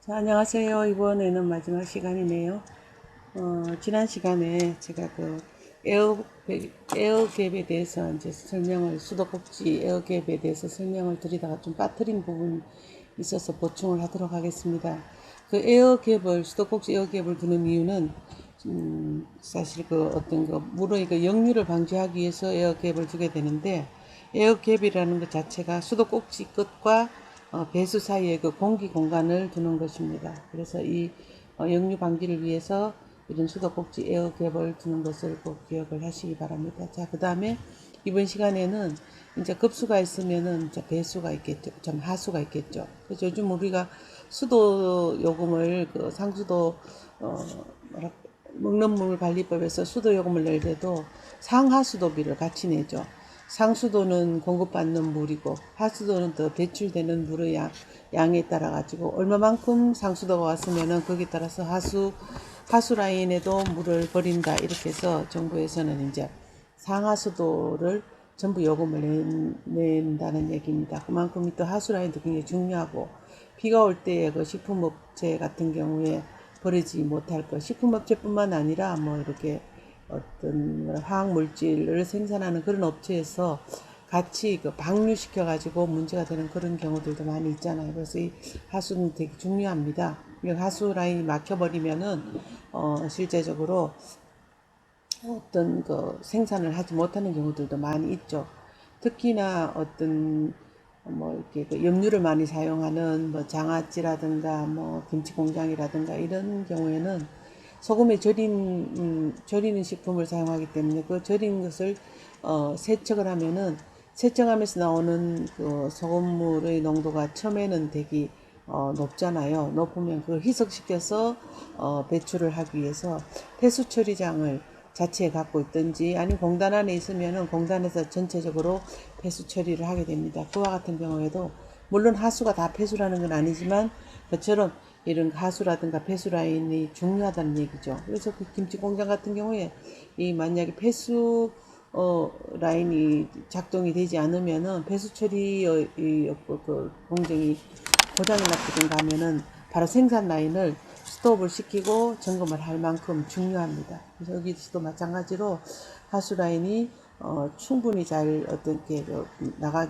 자, 안녕하세요. 이번에는 마지막 시간이네요. 지난 시간에 제가 에어갭에 대해서 이제 수도꼭지 에어갭에 대해서 설명을 드리다가 좀 빠뜨린 부분이 있어서 보충을 하도록 하겠습니다. 수도꼭지 에어갭을 두는 이유는, 사실 물의 역류를 방지하기 위해서 에어갭을 두게 되는데, 에어갭이라는 것 자체가 수도꼭지 끝과 배수 사이에 공기 공간을 두는 것입니다. 그래서 이 역류 방지를 위해서 이런 수도꼭지 에어갭을 두는 것을 꼭 기억을 하시기 바랍니다. 자, 그 다음에 이번 시간에는 이제 급수가 있으면은 이제 배수가 있겠죠. 좀 하수가 있겠죠. 그래서 요즘 우리가 수도 요금을 상수도 먹는 물 관리법에서 수도 요금을 낼 때도 상하수도비를 같이 내죠. 상수도는 공급받는 물이고 하수도는 더 배출되는 물의 양에 따라 가지고 얼마만큼 상수도가 왔으면은 거기에 따라서 하수 라인에도 물을 버린다, 이렇게 해서 정부에서는 이제 상하수도를 전부 요금을 낸다는 얘기입니다. 그만큼 또 하수 라인도 굉장히 중요하고, 비가 올 때 식품업체 같은 경우에 버리지 못할 것, 식품업체뿐만 아니라 이렇게 어떤 화학 물질을 생산하는 그런 업체에서 같이 방류시켜 가지고 문제가 되는 그런 경우들도 많이 있잖아요. 그래서 이 하수는 되게 중요합니다. 하수 라인이 막혀버리면은 실제적으로 생산을 하지 못하는 경우들도 많이 있죠. 특히나 이렇게 염료를 많이 사용하는 장아찌라든가 김치 공장이라든가 이런 경우에는 소금에 절이는 식품을 사용하기 때문에 그 절인 것을 세척을 하면은, 세척하면서 나오는 소금물의 농도가 처음에는 되게 높잖아요. 높으면 그걸 희석시켜서 배출을 하기 위해서 폐수 처리장을 자체에 갖고 있든지, 아니면 공단 안에 있으면은 공단에서 전체적으로 폐수 처리를 하게 됩니다. 그와 같은 경우에도 물론 하수가 다 폐수라는 건 아니지만 그처럼 이런 하수라든가 폐수 라인이 중요하다는 얘기죠. 그래서 김치 공장 같은 경우에 만약에 폐수 라인이 작동이 되지 않으면은 폐수 처리의 공정이 고장이 났든가 하면은 바로 생산 라인을 스톱을 시키고 점검을 할 만큼 중요합니다. 그래서 여기서도 마찬가지로 하수 라인이 충분히 잘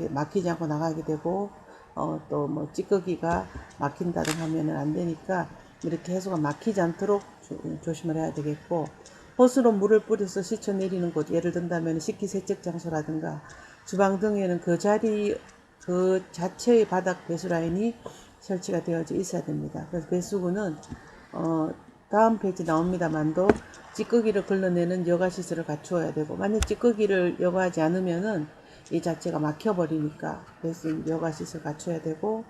막히지 않고 나가게 되고, 또 찌꺼기가 막힌다든가 하면은 안 되니까 이렇게 해수가 막히지 않도록 조심을 해야 되겠고, 호스로 물을 뿌려서 씻어 내리는 곳, 예를 든다면 식기세척 장소라든가 주방 등에는 그 자체의 바닥 배수 라인이 설치가 되어져 있어야 됩니다. 그래서 배수구는 다음 페이지 나옵니다만도 찌꺼기를 걸러내는 여과 시설을 갖추어야 되고, 만약 찌꺼기를 여과하지 않으면은 이 자체가 막혀버리니까 여과 시설 갖춰야 되고,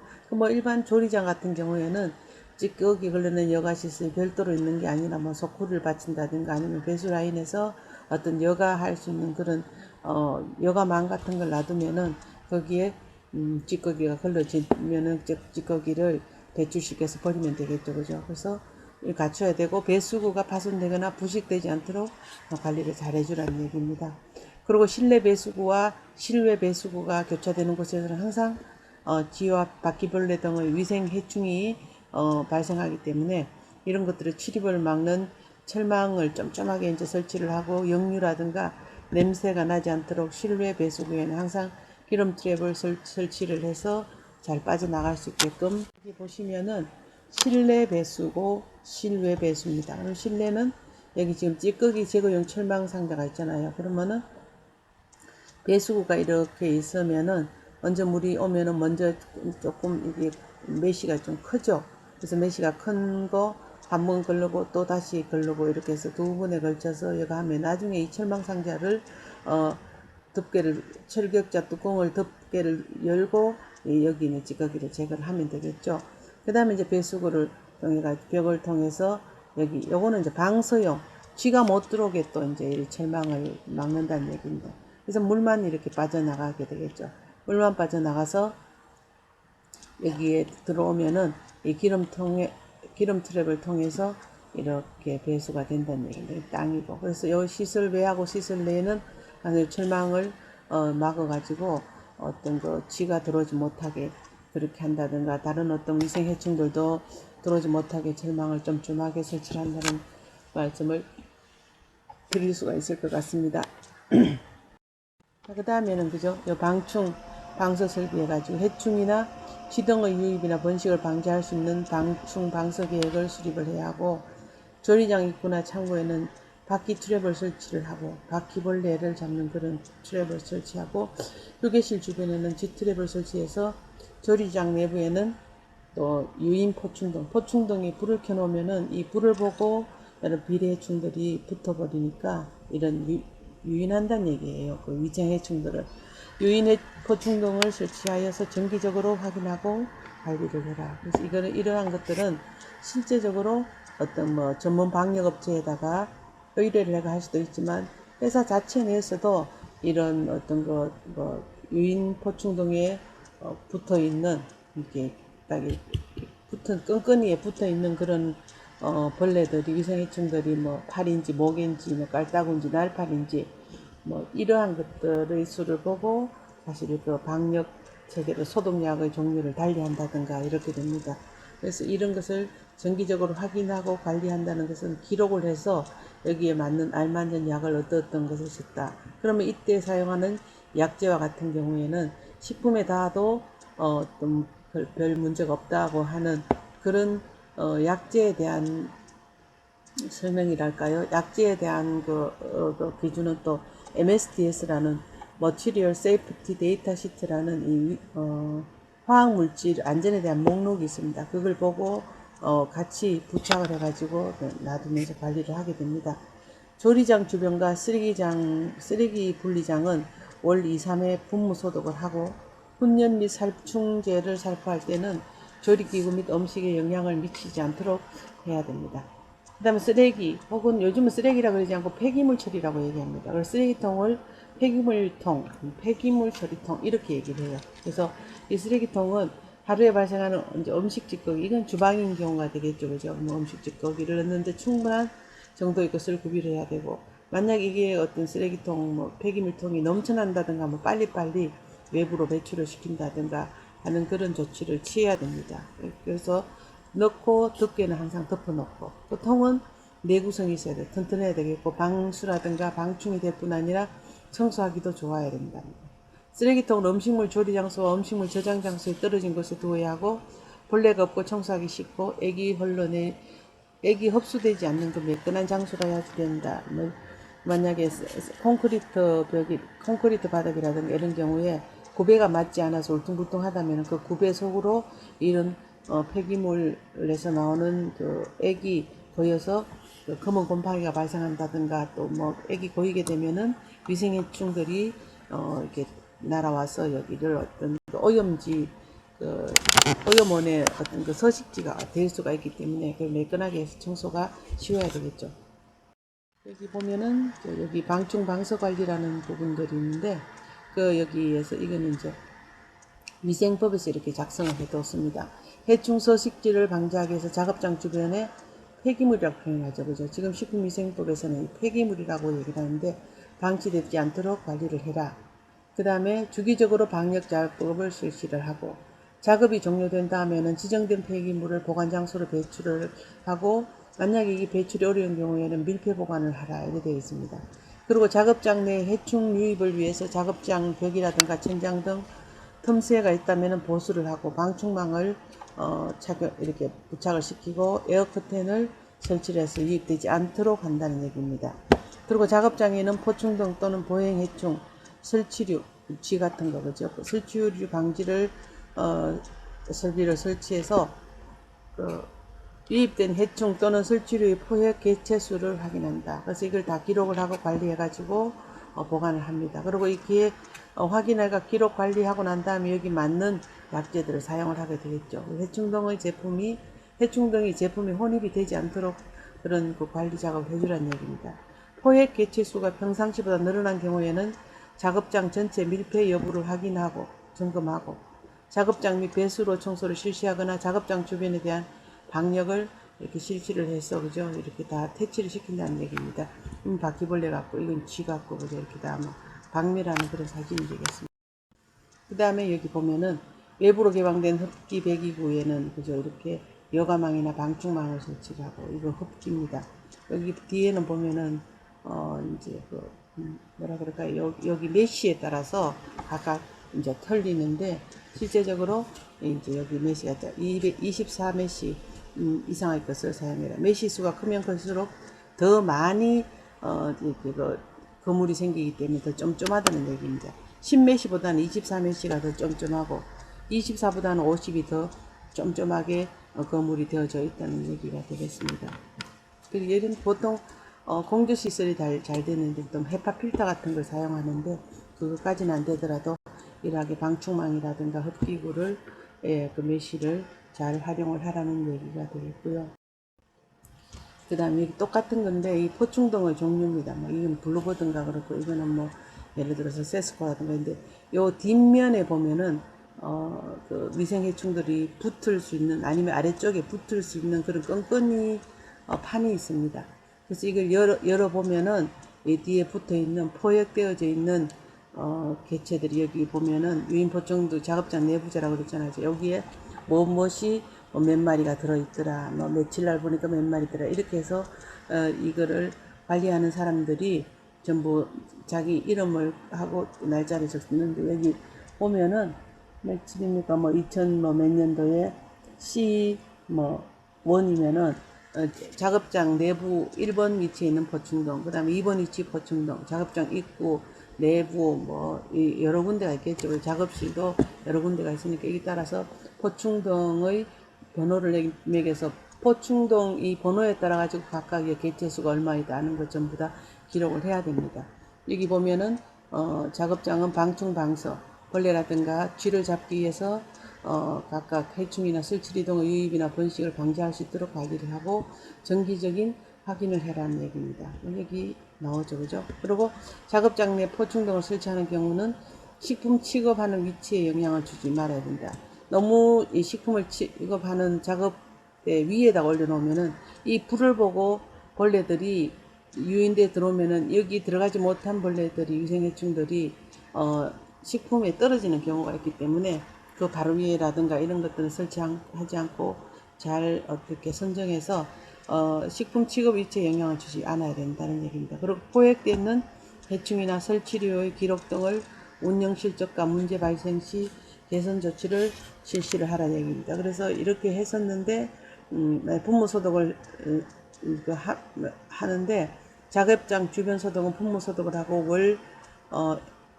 일반 조리장 같은 경우에는 찌꺼기 걸러내는 여과 시설이 별도로 있는 게 아니라 소쿠리를 받친다든가 아니면 배수 라인에서 어떤 여과할 수 있는 그런 여과망 같은 걸 놔두면은 거기에 찌꺼기가 걸러지면은 찌꺼기를 배출시켜서 버리면 되겠죠. 그죠? 그래서 갖춰야 되고, 배수구가 파손되거나 부식되지 않도록 관리를 잘 해주라는 얘기입니다. 그리고 실내 배수구와 실외 배수구가 교차되는 곳에서는 항상 쥐와 바퀴벌레 등의 위생 해충이 발생하기 때문에 이런 것들을 출입을 막는 철망을 쫌쫌하게 이제 설치를 하고, 역류라든가 냄새가 나지 않도록 실외 배수구에는 항상 기름 트랩을 설치를 해서 잘 빠져나갈 수 있게끔. 여기 보시면은 실내 배수고 실외 배수입니다. 그럼 실내는 여기 지금 찌꺼기 제거용 철망 상자가 있잖아요. 그러면은 배수구가 이렇게 있으면은 먼저 물이 오면은 먼저 조금 이게 메시가 좀 크죠. 그래서 메시가 큰 거 한 번 걸르고 또 다시 걸르고 이렇게 해서 두 번에 걸쳐서 이거 하면 나중에 이 철망 상자를 철격자 뚜껑을 덮개를 열고 여기 있는 찌꺼기를 제거를 하면 되겠죠. 그 다음에 이제 배수구를 벽을 통해서 요거는 이제 방서용, 쥐가 못 들어오게 또 이제 이 철망을 막는다는 얘기입니다. 그래서 물만 이렇게 빠져나가게 되겠죠. 물만 빠져나가서 여기에 들어오면은 이 기름 트랩을 통해서 이렇게 배수가 된다는 얘기인데, 땅이고. 그래서 이 시설 외하고 시설 내에는 철망을 막아가지고 쥐가 들어오지 못하게 그렇게 한다든가 다른 어떤 위생 해충들도 들어오지 못하게 절망을 쫌쫌하게 설치를 한다는 말씀을 드릴 수가 있을 것 같습니다. 그 다음에는 그죠? 요 방충 방서 설비해가지고 해충이나 쥐등의 유입이나 번식을 방지할 수 있는 방충 방서 계획을 수립을 해야 하고, 조리장 입구나 창고에는 바퀴 트랩을 설치를 하고 바퀴벌레를 잡는 그런 트랩을 설치하고, 휴게실 주변에는 G트랩을 설치해서 조리장 내부에는 또 유인 포충등, 포충등에 불을 켜놓으면은 이 불을 보고 여러 비례해충들이 붙어버리니까 이런 유인한다는 얘기예요. 그 위생해충들을. 유인 포충등을 설치하여서 정기적으로 확인하고 관리를 해라. 그래서 이러한 것들은 실제적으로 어떤 뭐 전문 방역업체에다가 의뢰를 해가 할 수도 있지만, 회사 자체 내에서도 이런 어떤 뭐 유인 포충등에 붙어 있는, 이렇게 딱 붙은 끈끈이에 붙어 있는 그런 벌레들이, 위생해충들이 뭐 파리인지 모기인지 뭐 깔따구인지 날파리인지 뭐 이러한 것들의 수를 보고 사실 그 방역 체계로 소독약의 종류를 달리한다든가 이렇게 됩니다. 그래서 이런 것을 정기적으로 확인하고 관리한다는 것은 기록을 해서 여기에 맞는 알맞는 약을 어떤 것을 썼다. 그러면 이때 사용하는 약재와 같은 경우에는 식품에 닿아도 좀 별 문제가 없다고 하는 그런 약재에 대한 설명이랄까요? 약재에 대한 그 기준은 또 MSDS라는 Material Safety Data Sheet라는 이 화학물질 안전에 대한 목록이 있습니다. 그걸 보고 같이 부착을 해가지고 놔두면서 관리를 하게 됩니다. 조리장 주변과 쓰레기 분리장은 월 2, 3회 분무 소독을 하고, 훈연 및 살충제를 살포할 때는 조리기구 및 음식에 영향을 미치지 않도록 해야 됩니다. 그 다음에 쓰레기, 혹은 요즘은 쓰레기라 그러지 않고 폐기물 처리라고 얘기합니다. 그래서 쓰레기통을 폐기물통, 폐기물 처리통 이렇게 얘기를 해요. 그래서 이 쓰레기통은 하루에 발생하는 이제 음식 찌꺼기, 이건 주방인 경우가 되겠죠. 그죠? 뭐 음식 찌꺼기를 넣는데 충분한 정도의 것을 구비를 해야 되고, 만약 이게 어떤 쓰레기통, 뭐 폐기물통이 넘쳐난다든가 뭐 빨리빨리 외부로 배출을 시킨다든가 하는 그런 조치를 취해야 됩니다. 그래서 넣고 덮개는 항상 덮어놓고, 또 통은 내구성이 있어야 돼. 튼튼해야 되겠고, 방수라든가 방충이 될 뿐 아니라 청소하기도 좋아야 된다. 쓰레기통은 음식물 조리 장소와 음식물 저장 장소에 떨어진 곳에 두어야 하고, 벌레가 없고 청소하기 쉽고 액이 흡수되지 않는 그 매끈한 장소가 해야 된다. 뭐 만약에 콘크리트 바닥이라든가 이런 경우에 구배가 맞지 않아서 울퉁불퉁하다면 그 구배 속으로 이런 폐기물에서 나오는 그 액이 고여서 그 검은 곰팡이가 발생한다든가, 또 뭐 액이 고이게 되면은 위생해충들이 이렇게 날아와서 여기를 어떤 그 오염지, 그 오염원의 어떤 그 서식지가 될 수가 있기 때문에 그걸 매끈하게 해서 청소가 쉬워야 되겠죠. 여기 보면은 여기 방충 방서 관리라는 부분들이 있는데, 그 여기에서 이거는 이제 위생법에서 이렇게 작성을 해뒀습니다. 해충 서식지를 방지하기 위해서 작업장 주변에 폐기물이라고 표현하죠. 그죠? 지금 식품위생법에서는 폐기물이라고 얘기를 하는데, 방치되지 않도록 관리를 해라. 그 다음에 주기적으로 방역 작업을 실시를 하고, 작업이 종료된 다음에는 지정된 폐기물을 보관장소로 배출을 하고, 만약에 이 배출이 어려운 경우에는 밀폐 보관을 하라 이렇게 되어 있습니다. 그리고 작업장 내 해충 유입을 위해서 작업장 벽이라든가 천장 등 틈새가 있다면 보수를 하고, 방충망을 이렇게 부착을 시키고 에어커튼을 설치를 해서 유입되지 않도록 한다는 얘기입니다. 그리고 작업장에는 포충등 또는 보행해충, 설치류, 쥐 같은 거, 그죠? 설치류 방지를 설비를 설치해서 유입된 해충 또는 설치류의 포획 개체수를 확인한다. 그래서 이걸 다 기록을 하고 관리해가지고 보관을 합니다. 그리고 이게 확인해가 기록 관리하고 난 다음에 여기 맞는 약재들을 사용을 하게 되겠죠. 해충등이 제품이 혼입이 되지 않도록 그런 그 관리 작업을 해주라는 얘기입니다. 포획 개체수가 평상시보다 늘어난 경우에는 작업장 전체 밀폐 여부를 확인하고 점검하고, 작업장 및 배수로 청소를 실시하거나 작업장 주변에 대한 방역을 이렇게 실시를 해서, 그죠? 이렇게 다 퇴치를 시킨다는 얘기입니다. 바퀴벌레 같고, 이건 쥐 같고, 그죠? 이렇게 다 뭐 박멸하는 그런 사진이 되겠습니다. 그 다음에 여기 보면은 외부로 개방된 흡기 배기구에는 그저 이렇게 여과망이나 방충망을 설치를 하고, 이거 흡기입니다. 여기 뒤에는 보면은 이제 뭐라 그럴까요? 여기 메쉬에 따라서 각각 이제 털리는데, 실제적으로 이제 여기 메쉬가 224 메쉬 이상의 것을 사용해라. 메쉬 수가 크면 클수록 더 많이 이렇게 거물이 생기기 때문에 더 쫌쫌하다는 얘기입니다. 10메시보다는 24메시가 더 쫌쫌하고, 24보다는 50이 더 쫌쫌하게 거물이 되어져 있다는 얘기가 되겠습니다. 그리고 얘는 보통 공조 시설이 잘 되는데 또 헤파 필터 같은 걸 사용하는데, 그것까지는 안 되더라도 이렇게 방충망이라든가 흡기구를, 그 메쉬를 잘 활용을 하라는 얘기가 되겠고요. 그 다음에 똑같은 건데, 이 포충동의 종류입니다. 뭐 이건 블루버든가 그렇고, 이거는 뭐 예를 들어서 세스코라든가. 근데 요 뒷면에 보면은 그 미생해충들이 붙을 수 있는, 아니면 아래쪽에 붙을 수 있는 그런 끈끈이 판이 있습니다. 그래서 이걸 열어보면은 이 뒤에 붙어 있는, 포획되어져 있는 개체들이, 여기 보면은 유인포충도 작업장 내부자라고 그랬잖아요. 여기에 무엇이 몇 마리가 들어있더라, 뭐 며칠 날 보니까 몇 마리 더라, 이렇게 해서 이거를 관리하는 사람들이 전부 자기 이름을 하고 날짜를 적는데, 여기 보면은 며칠입니까? 뭐 2000 뭐 몇 년도에 C 뭐 원이면은 작업장 내부 1번 위치에 있는 포충동, 그 다음에 2번 위치 포충동, 작업장 입구 내부 뭐 여러 군데가 있겠죠. 작업실도 여러 군데가 있으니까, 이에 따라서 포충동의 번호를 매겨서 포충동 이 번호에 따라 가지고 각각의 개체수가 얼마이다 하는 것 전부 다 기록을 해야 됩니다. 여기 보면은 작업장은 방충방서, 벌레라든가 쥐를 잡기 위해서 각각 해충이나 쓸치리동의 유입이나 번식을 방지할 수 있도록 관리를 하고, 정기적인 확인을 해라는 얘기입니다. 여기 나오죠, 그죠? 그리고 작업장 내 포충동을 설치하는 경우는 식품 취급하는 위치에 영향을 주지 말아야 된다. 너무 이 식품을 취급하는 작업대 위에다 올려놓으면은 이 불을 보고 벌레들이 유인돼 들어오면은, 여기 들어가지 못한 벌레들이, 위생해충들이 식품에 떨어지는 경우가 있기 때문에, 그 바로 위에라든가 이런 것들은 설치하지 않고 잘 어떻게 선정해서 식품 취급 위치에 영향을 주지 않아야 된다는 얘기입니다. 그리고 포획되는 해충이나 설치류의 기록 등을 운영 실적과 문제 발생 시 개선 조치를 실시를 하라는 얘기입니다. 그래서 이렇게 했었는데 분무 소독을 하는데, 작업장 주변 소독은 분무 소독을 하고, 월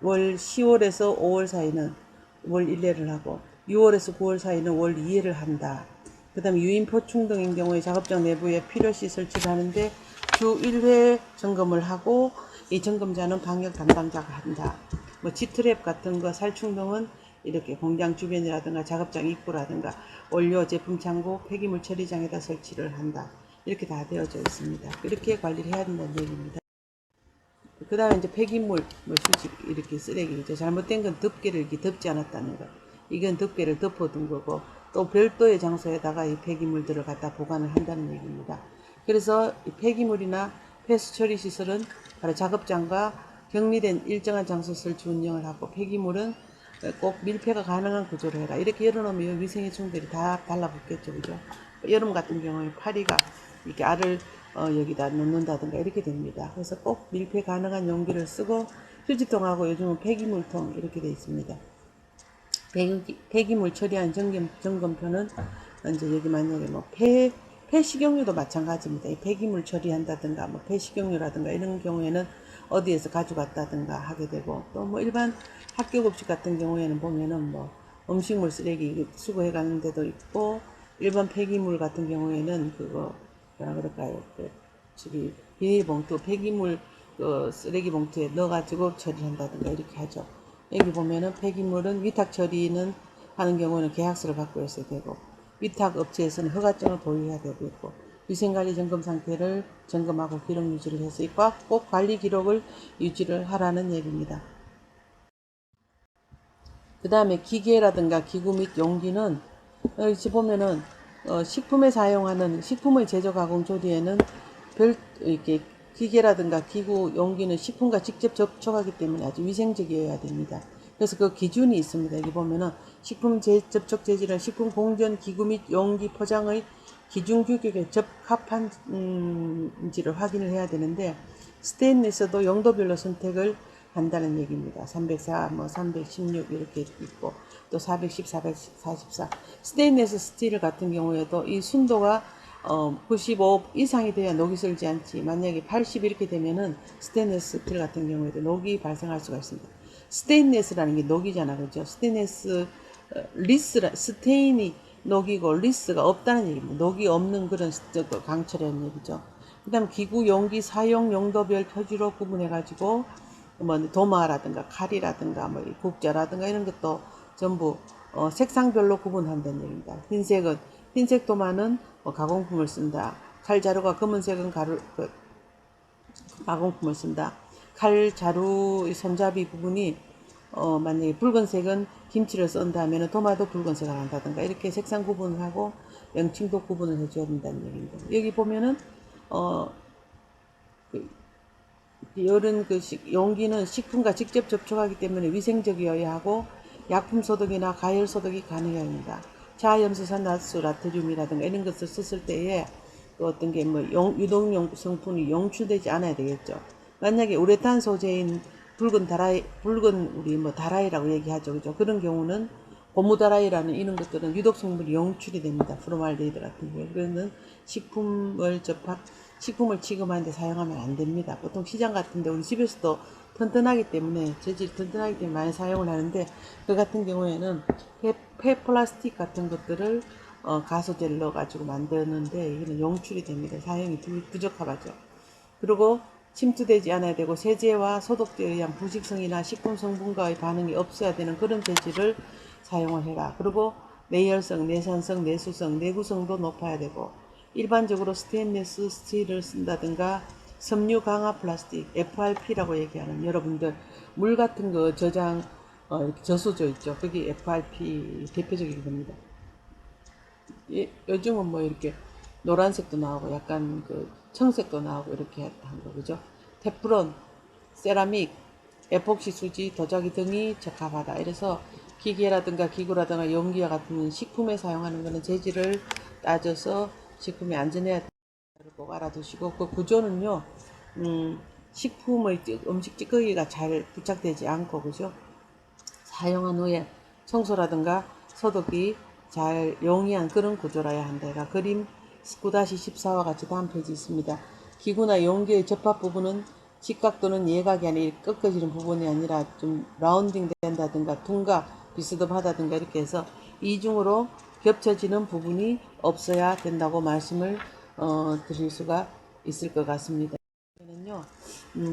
10월에서 5월 사이는 월 1회를 하고, 6월에서 9월 사이는 월 2회를 한다. 그 다음에 유인포충 등인 경우에 작업장 내부에 필요시 설치를 하는데 주 1회 점검을 하고, 이 점검자는 방역 담당자가 한다. 뭐 G트랩 같은 거, 살충 등은 이렇게 공장 주변이라든가 작업장 입구라든가 원료 제품 창고, 폐기물 처리장에다 설치를 한다. 이렇게 다 되어져 있습니다. 이렇게 관리를 해야 된다는 얘기입니다. 그 다음에 이제 폐기물, 뭐 수집, 이렇게 쓰레기, 이제 잘못된 건 덮개를 이렇게 덮지 않았다는 거. 이건 덮개를 덮어둔 거고, 또 별도의 장소에다가 이 폐기물들을 갖다 보관을 한다는 얘기입니다. 그래서 이 폐기물이나 폐수 처리 시설은 바로 작업장과 격리된 일정한 장소 설치 운영을 하고, 폐기물은 꼭 밀폐가 가능한 구조로 해라. 이렇게 열어놓으면 위생해충들이 다 달라붙겠죠, 그죠? 여름 같은 경우에 파리가 이렇게 알을 여기다 넣는다든가 이렇게 됩니다. 그래서 꼭 밀폐 가능한 용기를 쓰고, 휴지통하고 요즘은 폐기물통 이렇게 되어 있습니다. 폐기물 처리한 점검표는 이제 여기 만약에 뭐 폐식용유도 마찬가지입니다. 이 폐기물 처리한다든가 뭐 폐식용유라든가 이런 경우에는 어디에서 가져갔다든가 하게 되고, 또 뭐 일반 학교 급식 같은 경우에는 보면은 뭐 음식물 쓰레기 수거해 가는 데도 있고, 일반 폐기물 같은 경우에는 그거 뭐라 그럴까요? 저기 비닐봉투 폐기물 쓰레기 봉투에 넣어가지고 처리한다든가 이렇게 하죠. 여기 보면은 폐기물은 위탁 처리는 하는 경우는 계약서를 받고 있어야 되고, 위탁 업체에서는 허가증을 보유해야 되고 있고, 위생관리 점검 상태를 점검하고 기록 유지를 해서 꼭 관리 기록을 유지를 하라는 얘기입니다. 그 다음에 기계라든가 기구 및 용기는 여기 보면은 식품에 사용하는 식품의 제조 가공 조리에는 이렇게 기계라든가 기구 용기는 식품과 직접 접촉하기 때문에 아주 위생적이어야 됩니다. 그래서 그 기준이 있습니다. 여기 보면은 식품 접촉 재질은 식품 공전 기구 및 용기 포장의 기준 규격에 적합한지를 확인을 해야 되는데, 스테인리스도 용도별로 선택을 한다는 얘기입니다. 304, 뭐 316 이렇게 있고 또 410, 444. 스테인리스 스틸 같은 경우에도 이 순도가 95 이상이 돼야 녹이 슬지 않지. 만약에 80 이렇게 되면은 스테인리스 스틸 같은 경우에도 녹이 발생할 수가 있습니다. 스테인리스라는 게 녹이잖아, 그죠? 스테인리스 스테인이 녹이고 리스가 없다는 얘기입니다. 녹이 없는 그런 강철이라는 얘기죠. 그다음 기구 용기 사용 용도별 표지로 구분해 가지고 뭐 도마라든가 칼이라든가 뭐 국자라든가 이런 것도 전부 색상별로 구분한다는 얘기입니다. 흰색 도마는 뭐 가공품을 쓴다. 칼 자루가 검은색은 가공품을 쓴다. 칼 자루 손잡이 부분이 만약에 붉은색은 김치를 썬다면 도마도 붉은색을 한다든가 이렇게 색상 구분을 하고 명칭도 구분을 해줘야 된다는 얘기입니다. 여기 보면은 이런 용기는 식품과 직접 접촉하기 때문에 위생적이어야 하고 약품 소독이나 가열 소독이 가능해야 합니다. 자연수산 나수 나트륨이라든가 이런 것을 썼을 때에 또 어떤 게 뭐 유독용 성분이 용출되지 않아야 되겠죠. 만약에 우레탄 소재인 붉은 우리 뭐 다라이라고 얘기하죠, 그죠? 그런 경우는 고무다라이라는 이런 것들은 유독 성분이 용출이 됩니다. 포르말데히드 같은 경우. 그러면 식품을 취급하는데 사용하면 안 됩니다. 보통 시장 같은데 우리 집에서도 튼튼하기 때문에 재질이 튼튼하기 때문에 많이 사용을 하는데, 그 같은 경우에는 폐플라스틱 같은 것들을 가소제를 넣어가지고 만드는데 이거는 용출이 됩니다. 사용이 부적합하죠. 그리고 침투되지 않아야 되고 세제와 소독제에 의한 부식성이나 식품 성분과의 반응이 없어야 되는 그런 재질을 사용을 해라. 그리고 내열성, 내산성, 내수성, 내구성도 높아야 되고, 일반적으로 스테인리스 스틸을 쓴다든가 섬유 강화 플라스틱 FRP라고 얘기하는, 여러분들 물 같은 거 이렇게 저수조 있죠. 그게 FRP 대표적인 겁니다. 요즘은 뭐 이렇게 노란색도 나오고 약간 청색도 나오고 이렇게 한 거, 그죠? 테프론, 세라믹, 에폭시 수지, 도자기 등이 적합하다. 이래서 기계라든가 기구라든가 용기와 같은 식품에 사용하는 것은 재질을 따져서 식품이 안전해야 되는 걸 꼭 알아두시고, 그 구조는요, 식품의 음식 찌꺼기가 잘 부착되지 않고, 그죠? 사용한 후에 청소라든가 소독이 잘 용이한 그런 구조라야 한다. 그림 19-14와 같이 다음 페이지 있습니다. 기구나 용기의 접합 부분은 직각 또는 예각이 아닌 꺾어지는 부분이 아니라 좀 라운딩 된다든가 둔가 비스듬하다든가 이렇게 해서 이중으로 겹쳐지는 부분이 없어야 된다고 말씀을 드릴 수가 있을 것 같습니다. 요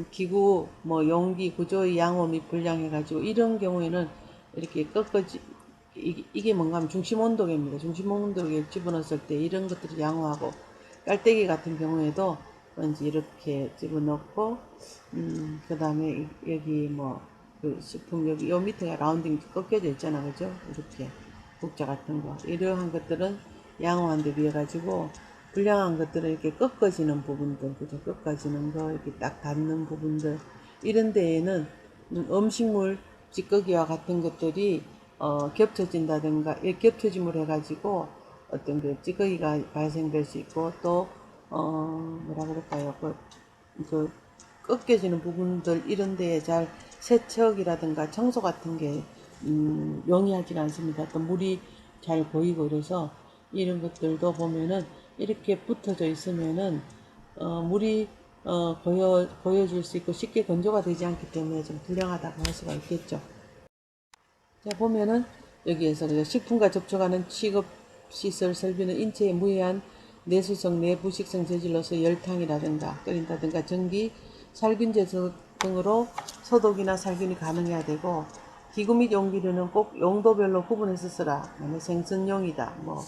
기구 뭐 용기 구조의 양호 및 불량해 가지고 이런 경우에는 이렇게 이게 뭔가 하면 중심 온도계입니다. 중심 온도계를 집어넣었을 때 이런 것들이 양호하고, 깔때기 같은 경우에도 먼저 이렇게 집어넣고 그 다음에 여기 뭐 그 식품 여기 요 밑에가 라운딩 꺾여져 있잖아, 그죠? 이렇게 국자 같은 거 이러한 것들은 양호한 데 비해 가지고, 불량한 것들은 이렇게 꺾어지는 부분들, 그죠? 꺾어지는 거, 이렇게 딱 닿는 부분들, 이런 데에는 음식물 찌꺼기와 같은 것들이 겹쳐진다든가, 겹쳐짐을 해가지고 어떤 그 찌꺼기가 발생될 수 있고, 또 뭐라 그럴까요? 그 꺾여지는 부분들 이런 데에 잘 세척이라든가 청소 같은 게 용이하지 않습니다. 또 물이 잘 고이고, 그래서 이런 것들도 보면은 이렇게 붙어져 있으면은 물이 고여질 수 있고 쉽게 건조가 되지 않기 때문에 좀 불량하다고 할 수가 있겠죠. 자, 보면은 여기에서 식품과 접촉하는 취급 시설 설비는 인체에 무해한 내수성, 내부식성 재질로서 열탕이라든가 끓인다든가 전기, 살균제 등으로 소독이나 살균이 가능해야 되고, 기구 및 용기류는 꼭 용도별로 구분해서 쓰라. 생선용이다, 뭐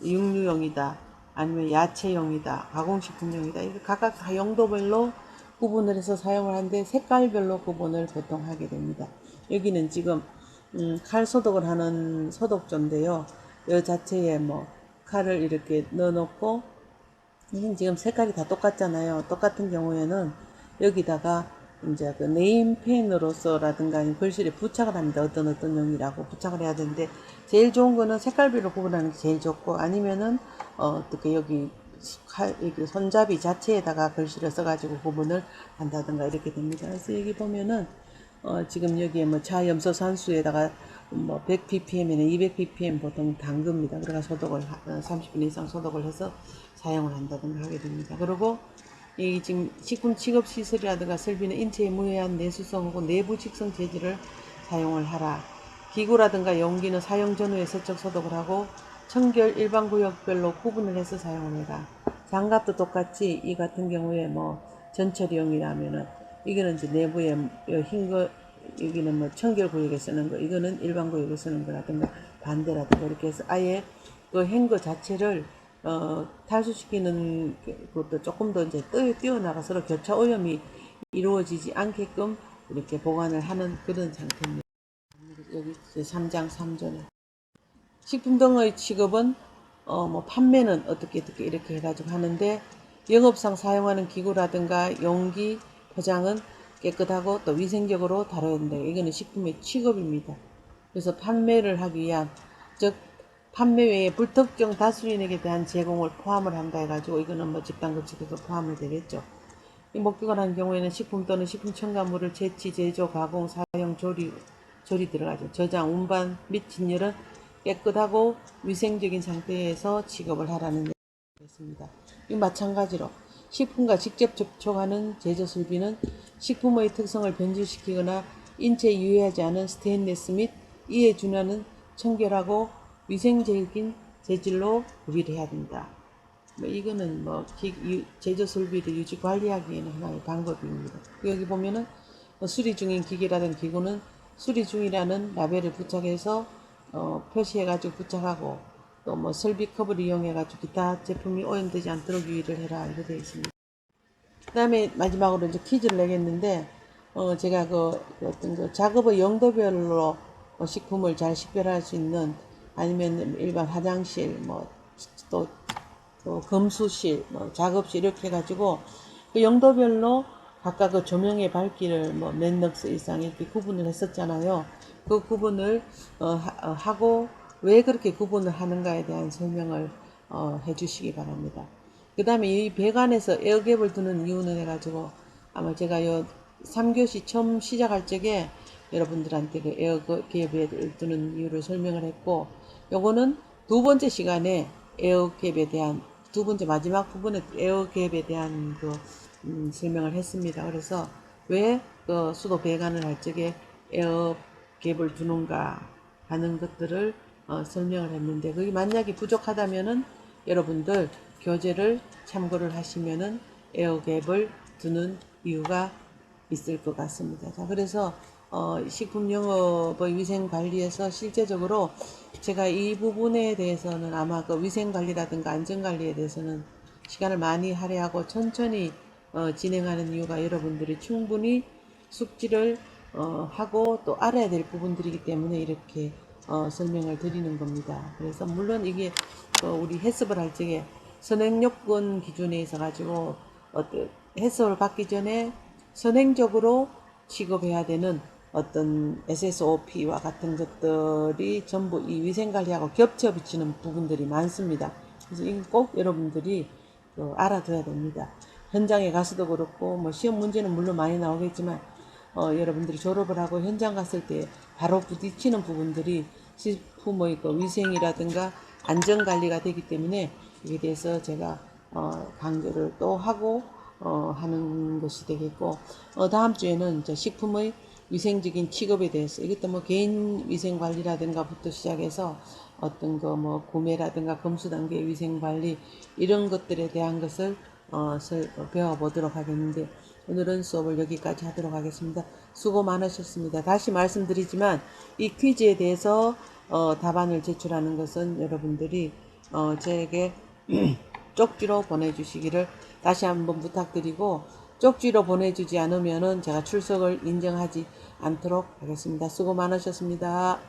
육류용이다, 아니면 야채용이다, 가공식품용이다. 이렇게 각각 다 용도별로 구분을 해서 사용을 하는데 색깔별로 구분을 보통 하게 됩니다. 여기는 지금 칼 소독을 하는 소독조인데요. 이 자체에 뭐 칼을 이렇게 넣어놓고, 지금 색깔이 다 똑같잖아요. 똑같은 경우에는 여기다가 이제 그 네임펜으로서라든가 글씨를 부착을 합니다. 어떤 용이라고 부착을 해야 되는데 제일 좋은 거는 색깔별로 구분하는 게 제일 좋고 아니면은 어떻게 여기 손잡이 자체에다가 글씨를 써가지고 구분을 한다든가 이렇게 됩니다. 그래서 여기 보면은 지금 여기에 뭐 차염소 산수에다가 뭐 100ppm이나 200ppm 보통 담급니다. 그래가 소독을 30분 이상 소독을 해서 사용을 한다든가 하게 됩니다. 그리고 이 지금 식품 취급 시설이라든가 설비는 인체에 무해한 내수성 혹은 내부 직성 재질을 사용을 하라. 기구라든가 용기는 사용 전후에 세척 소독을 하고 청결 일반 구역별로 구분을 해서 사용을 해라. 장갑도 똑같이 이 같은 경우에 뭐 전처리용이라면은 이거는 이제 내부에 흰 거 여기는 뭐 청결 구역에 쓰는 거 이거는 일반 구역에 쓰는 거라든가 반대라든가 이렇게 해서 아예 그 행거 자체를 탈수시키는 것도 조금 더 이제 뛰어나가 서로 교차 오염이 이루어지지 않게끔 이렇게 보관을 하는 그런 상태입니다. 여기 3장 3조는 식품 등의 취급은 뭐 판매는 어떻게 이렇게 해가지고 하는데 영업상 사용하는 기구라든가 용기 포장은 깨끗하고 또 위생적으로 다뤄야 된다. 이거는 식품의 취급입니다. 그래서 판매를 하기 위한 즉 판매 외에 불특정 다수인에게 대한 제공을 포함을 한다 해가지고 이거는 뭐 집단급식에도 포함이 되겠죠. 이 목격을 한 경우에는 식품 또는 식품 첨가물을 채취, 제조, 가공, 사용, 조리 들어가죠. 저장, 운반 및 진열은 깨끗하고 위생적인 상태에서 취급을 하라는 얘기입니다. 이 마찬가지로 식품과 직접 접촉하는 제조설비는 식품의 특성을 변질시키거나 인체에 유해하지 않은 스테인리스 및 이에 준하는 청결하고 위생적인 재질로 구비를 해야 된다. 이거는 제조 설비를 유지 관리하기에는 하나의 방법입니다. 여기 보면은 수리 중인 기계라든 기구는 수리 중이라는 라벨을 부착해서 표시해가지고 부착하고 또 뭐 설비 컵을 이용해가지고 기타 제품이 오염되지 않도록 유의를 해라 이렇게 되어 있습니다. 그 다음에 마지막으로 이제 퀴즈를 내겠는데 제가 어떤 작업의 용도별로 식품을 잘 식별할 수 있는 아니면 일반 화장실 또 검수실 작업실 이렇게 해가지고 그 용도별로 각각 그 조명의 밝기를 몇 럭스 이상 이렇게 구분을 했었잖아요. 그 구분을 하고 왜 그렇게 구분을 하는가에 대한 설명을 해주시기 바랍니다. 그 다음에 이 배관에서 에어갭을 두는 이유는 해가지고 아마 제가 요 3교시 처음 시작할 적에 여러분들한테 그 에어갭을 두는 이유를 설명을 했고 요거는 두 번째 시간에 에어갭에 대한 두 번째 마지막 부분에 에어갭에 대한 설명을 했습니다. 그래서 왜 수도 배관을 할 적에 에어갭을 두는가 하는 것들을 설명을 했는데 그게 만약에 부족하다면은 여러분들 교재를 참고를 하시면은 에어갭을 두는 이유가 있을 것 같습니다. 자, 그래서 식품 영업의 위생 관리에서 실제적으로 제가 이 부분에 대해서는 아마 그 위생 관리라든가 안전 관리에 대해서는 시간을 많이 할애하고 천천히 진행하는 이유가 여러분들이 충분히 숙지를 하고 또 알아야 될 부분들이기 때문에 이렇게 설명을 드리는 겁니다. 그래서 물론 이게 우리 해썹을 할 적에 선행요건 기준에 있어 가지고 해썹을 받기 전에 선행적으로 취급해야 되는 어떤 SSOP와 같은 것들이 전부 이 위생관리하고 겹쳐 비치는 부분들이 많습니다. 그래서 이건 꼭 여러분들이 알아둬야 됩니다. 현장에 가서도 그렇고 뭐 시험 문제는 물론 많이 나오겠지만 여러분들이 졸업을 하고 현장 갔을 때 바로 부딪히는 부분들이 식품의 위생이라든가 안전관리가 되기 때문에 이에 대해서 제가 강조를 또 하고 하는 것이 되겠고 다음 주에는 이제 식품의 위생적인 취급에 대해서 이것도 뭐 개인 위생 관리라든가부터 시작해서 어떤 구매라든가 검수 단계 위생 관리 이런 것들에 대한 것을 배워보도록 하겠는데 오늘은 수업을 여기까지 하도록 하겠습니다. 수고 많으셨습니다. 다시 말씀드리지만 이 퀴즈에 대해서 답안을 제출하는 것은 여러분들이 저에게 쪽지로 보내주시기를 다시 한번 부탁드리고 쪽지로 보내주지 않으면은 제가 출석을 인정하지 않도록 하겠습니다. 수고 많으셨습니다.